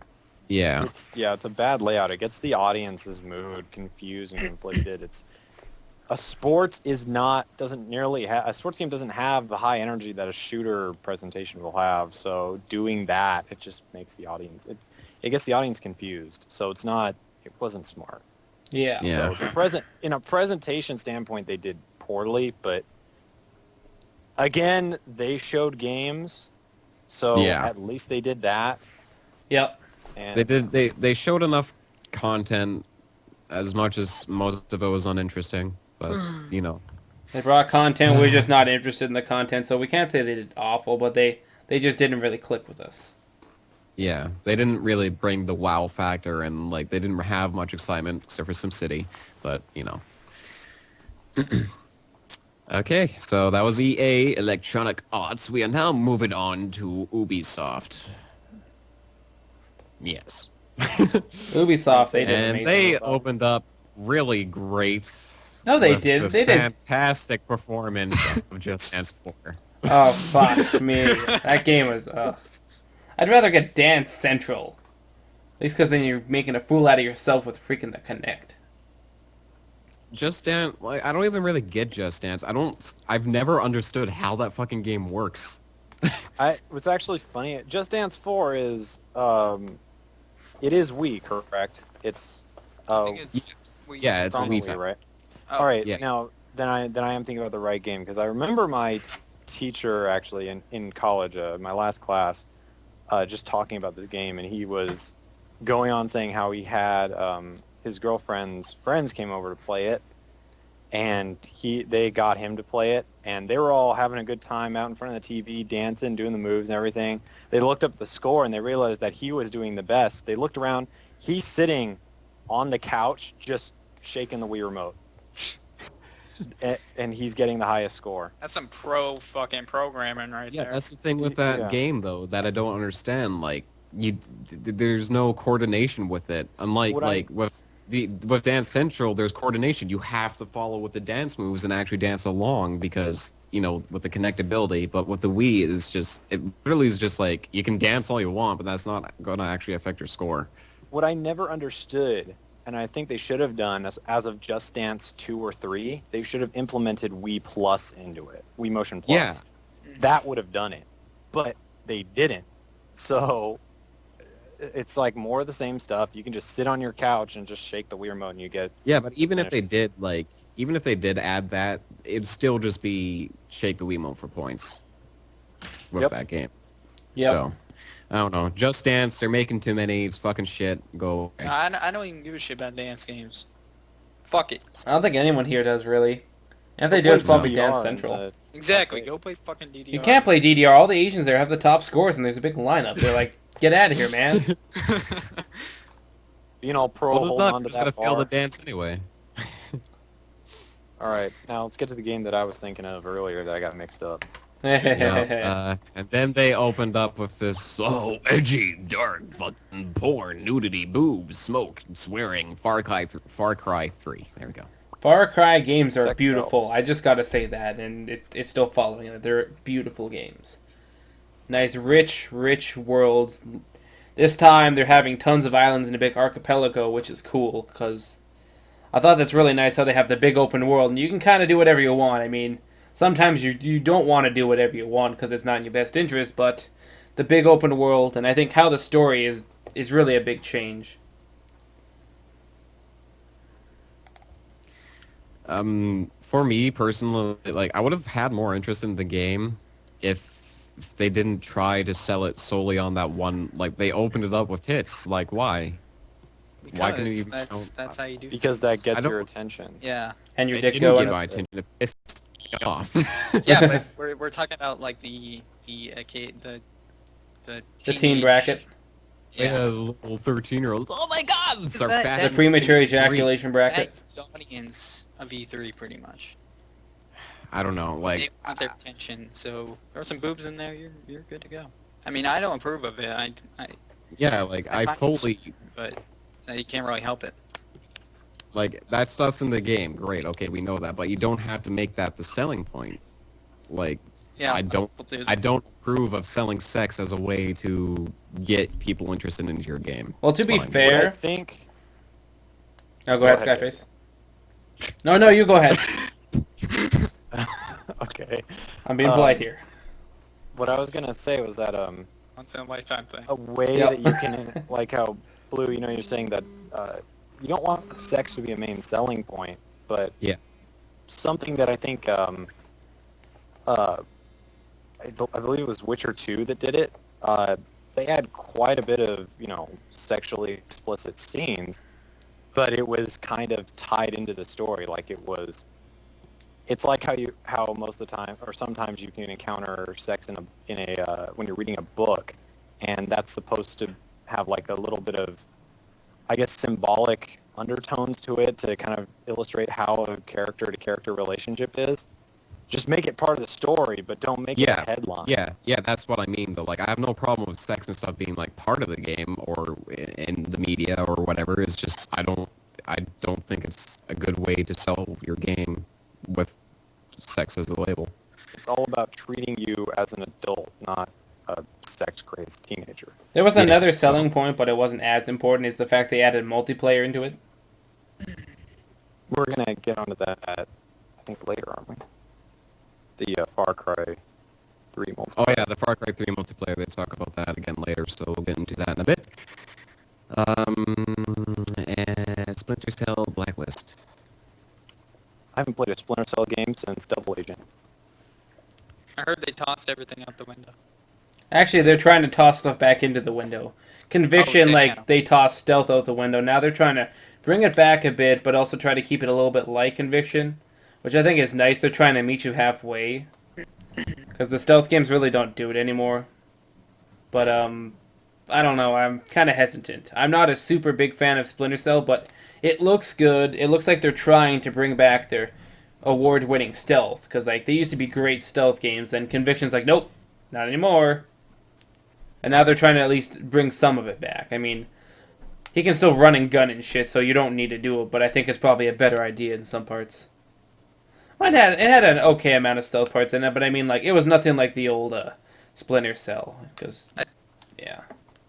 Yeah. It's a bad layout. It gets the audience's mood confused and conflicted. It's a sports doesn't nearly have a sports game doesn't have the high energy that a shooter presentation will have. So doing that, it just makes the audience it gets the audience confused. So it wasn't smart. Yeah. Yeah. So in a presentation standpoint, they did poorly, but again, they showed games, so Yeah. at least they did that. Yep. And They showed enough content as much as most of it was uninteresting, but They brought content, we're just not interested in the content, so we can't say they did awful, but they just didn't really click with us. yeah, they didn't really bring the wow factor and like they didn't have much excitement except for SimCity, but Okay, so that was EA Electronic Arts. We are now moving on to Ubisoft. Yes. Ubisoft, they did And amazing. they opened up really great. No, they with didn't. this They did. fantastic performance of Just Dance 4. Oh, fuck me. That game was... I'd rather get Dance Central. At least because then you're making a fool out of yourself with freaking the Connect. Just Dance, like I don't even really get Just Dance. I've never understood how that fucking game works. What's actually funny, Just Dance 4 is, it is Wii, correct? It's, I think it's Yeah, it's on Wii Wii, time. right? Oh, All right, yeah. now, then I am thinking about the right game, because I remember my teacher, actually, in college, my last class, just talking about this game, and he was going on saying how he had, his girlfriend's friends came over to play it, and they got him to play it, and they were all having a good time out in front of the TV, dancing, doing the moves and everything. They looked up the score, and they realized that he was doing the best. They looked around. He's sitting on the couch, just shaking the Wii remote. And he's getting the highest score. That's some pro fucking programming right Yeah, there. that's the thing with that Yeah. game though that I don't understand. Like there's no coordination with it. Unlike What like with Dance Central, there's coordination. You have to follow with the dance moves and actually dance along because with the connectability. But with the Wii, it really is just like you can dance all you want, but that's not gonna actually affect your score. What I never understood, and I think they should have done as of Just Dance 2 or 3, they should have implemented Wii Plus into it. Wii Motion Plus. Yeah. That would have done it. but they didn't. So it's like more of the same stuff. You can just sit on your couch and just shake the Wii remote and you get... Yeah, but even if finished. even if they did add that, it'd still just be shake the Wiimote for points with Yep. that game. Yep. So, I don't know. Just Dance, they're making too many. It's fucking shit. Go away. I don't even give a shit about dance games. Fuck it. I don't think anyone here does really. If they Go do, it's play probably DDR Dance and Central. Exactly. Okay. Go play fucking DDR. You can't play DDR. All the Asians there have the top scores, and there's a big lineup. They're like, get out of here, man. You know, pro Well, hold not, on to just gotta that fail the bar. dance anyway. All right, now let's get to the game that I was thinking of earlier that I got mixed up. Yeah, and then they opened up with this, oh, edgy, dark, fucking porn, nudity, boobs, smoke, swearing, Far Cry 3. There we go. Far Cry games are Sex beautiful. sells. I just gotta say that, and it's still following it. They're beautiful games. Nice, rich worlds. This time they're having tons of islands in a big archipelago, which is cool, because I thought that's really nice how they have the big open world, and you can kind of do whatever you want. I mean, sometimes you don't want to do whatever you want because it's not in your best interest, but the big open world, and I think how the story is really a big change. For me personally, like I would have had more interest in the game if they didn't try to sell it solely on that one. Like they opened it up with tits. Like why? Because Why couldn't you even that's how you do Because things. that gets don't- your attention. Yeah. And your It dick didn't going. get my attention. It pissed me off. Yeah, but we're talking about like the The teen teenage- bracket. Yeah, Yeah. little 13-year-old. Oh my god! Start that- fat The that's premature E3. ejaculation bracket. That's the audience of E3 pretty much. I don't know. They Like want their attention, so throw some boobs in there, you're good to go. I mean, I don't approve of it. I yeah, like I find fully it, but you can't really help it. like that stuff's in the game. Great. Okay, we know that, but you don't have to make that the selling point. Like Yeah, I don't people do. I don't approve of selling sex as a way to get people interested into your game. Well, to It's be fine. fair- What I think... Oh, go Go ahead, ahead, Skyface. No, you go ahead. Okay. I'm being polite here. What I was gonna say was that Once in a lifetime thing. a way Yep. that you can, like how Blue, you know, you're saying that you don't want sex to be a main selling point, but Yeah. something that I think I believe it was Witcher 2 that did it. They had quite a bit of, you know, sexually explicit scenes, but it was kind of tied into the story. Like it's like how most of the time, or sometimes you can encounter sex in a when you're reading a book, and that's supposed to have like a little bit of, I guess, symbolic undertones to it to kind of illustrate how a character-to-character relationship is. Just make it part of the story, but don't make it a headline. Yeah, that's what I mean though. Like I have no problem with sex and stuff being like part of the game or in the media or whatever. It's just I don't think it's a good way to sell your game with sex as the label. It's all about treating you as an adult, not a sex-crazed teenager. There was Yeah, another so- selling point, but it wasn't as important, is the fact they added multiplayer into it. We're gonna get onto that, I think, later, aren't we? The Far Cry 3 multiplayer. Oh yeah, the Far Cry 3 multiplayer. They talk about that again later, so we'll get into that in a bit. And Splinter Cell Blacklist. I haven't played a Splinter Cell game since Double Agent. I heard they tossed everything out the window. Actually, they're trying to toss stuff back into the window. Conviction, Oh, damn. like, they tossed stealth out the window. Now they're trying to bring it back a bit, but also try to keep it a little bit like Conviction, which I think is nice. They're trying to meet you halfway. Because the stealth games really don't do it anymore. But, I don't know. I'm kind of hesitant. I'm not a super big fan of Splinter Cell, but it looks good. It looks like they're trying to bring back their award-winning stealth. Because, like, they used to be great stealth games. Then Conviction's like, nope, not anymore. And now they're trying to at least bring some of it back. I mean, he can still run and gun and shit, so you don't need to do it. But I think it's probably a better idea in some parts. Well, it had an okay amount of stealth parts in it, but I mean, like, it was nothing like the old Splinter Cell. Because, yeah.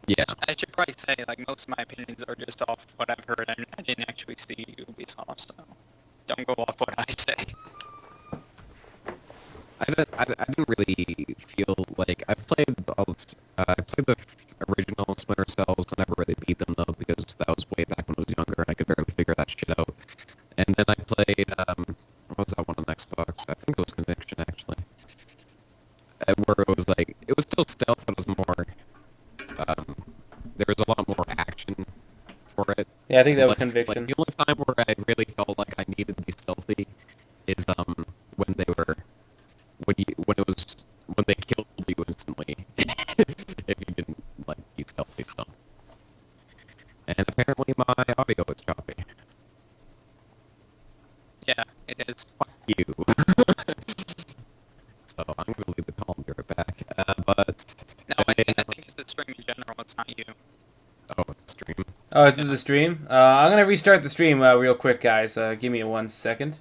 Yeah. I should probably say, like, most of my opinions are just off what I've heard. I didn't actually see Ubisoft, so don't go off what I say. I didn't really feel like I've played I played the original Splinter Cells. I never really beat them though because that was way back when I was younger and I could barely figure that shit out. And then I played what was that one on Xbox? I think it was Conviction actually. Where it was like it was still stealth, but it was more. There was a lot more action for it. Yeah, I think that was Like, Conviction. the only time where I really felt like I needed to be stealthy is when they were when they killed you instantly if you didn't like be stealthy. So, and apparently my audio is choppy. Yeah, it is. Fuck you. So I'm gonna leave the call and be right back. But No, I think it's the stream in general. It's not you. oh, it's a stream. Oh, is it the stream? I'm gonna restart the stream real quick, guys. Give me 1 second.